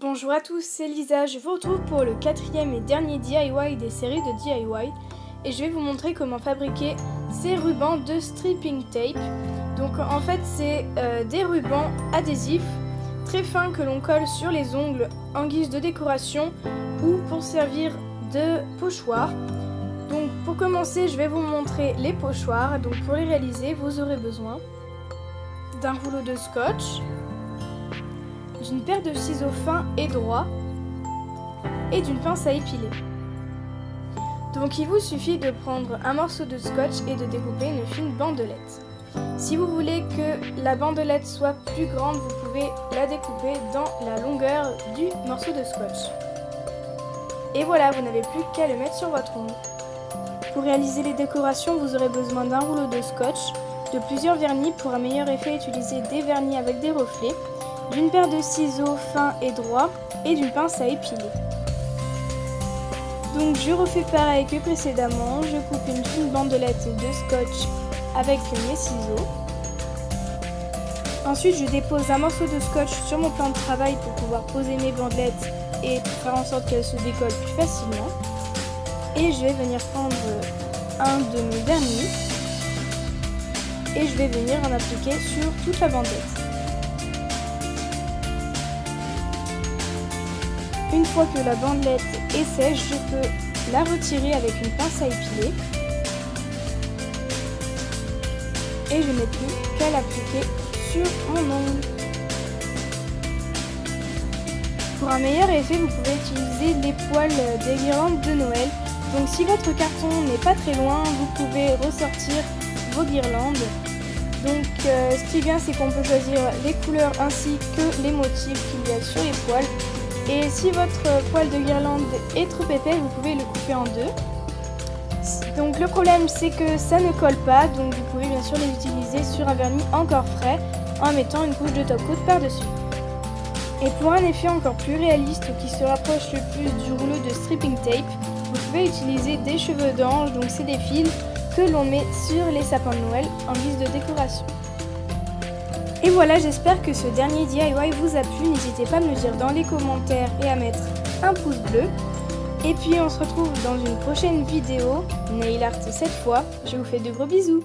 Bonjour à tous, c'est Lisa, je vous retrouve pour le quatrième et dernier DIY des séries de DIY et je vais vous montrer comment fabriquer ces rubans de stripping tape. Donc en fait c'est des rubans adhésifs très fins que l'on colle sur les ongles en guise de décoration ou pour servir de pochoir. Donc pour commencer je vais vous montrer les pochoirs. Donc pour les réaliser vous aurez besoin d'un rouleau de scotch, d'une paire de ciseaux fins et droits et d'une pince à épiler. Donc il vous suffit de prendre un morceau de scotch et de découper une fine bandelette. Si vous voulez que la bandelette soit plus grande, vous pouvez la découper dans la longueur du morceau de scotch. Et voilà, vous n'avez plus qu'à le mettre sur votre ongle. Pour réaliser les décorations, vous aurez besoin d'un rouleau de scotch, de plusieurs vernis. Pour un meilleur effet, utilisez des vernis avec des reflets, d'une paire de ciseaux fins et droits et d'une pince à épiler. Donc je refais pareil que précédemment, je coupe une fine bandelette de scotch avec mes ciseaux. Ensuite je dépose un morceau de scotch sur mon plan de travail pour pouvoir poser mes bandelettes et pour faire en sorte qu'elles se décollent plus facilement. Et je vais venir prendre un de mes vernis et je vais venir en appliquer sur toute la bandelette. Une fois que la bandelette est sèche, je peux la retirer avec une pince à épiler. Et je n'ai plus qu'à l'appliquer sur mon ongle. Pour un meilleur effet, vous pouvez utiliser les poils des guirlandes de Noël. Donc si votre carton n'est pas très loin, vous pouvez ressortir vos guirlandes. Donc ce qui est bien, c'est qu'on peut choisir les couleurs ainsi que les motifs qu'il y a sur les poils. Et si votre poil de guirlande est trop épais, vous pouvez le couper en deux. Donc le problème c'est que ça ne colle pas, donc vous pouvez bien sûr les utiliser sur un vernis encore frais en mettant une couche de top coat par-dessus. Et pour un effet encore plus réaliste qui se rapproche le plus du rouleau de stripping tape, vous pouvez utiliser des cheveux d'ange, donc c'est des fils que l'on met sur les sapins de Noël en guise de décoration. Et voilà, j'espère que ce dernier DIY vous a plu. N'hésitez pas à me le dire dans les commentaires et à mettre un pouce bleu. Et puis on se retrouve dans une prochaine vidéo, nail art cette fois. Je vous fais de gros bisous.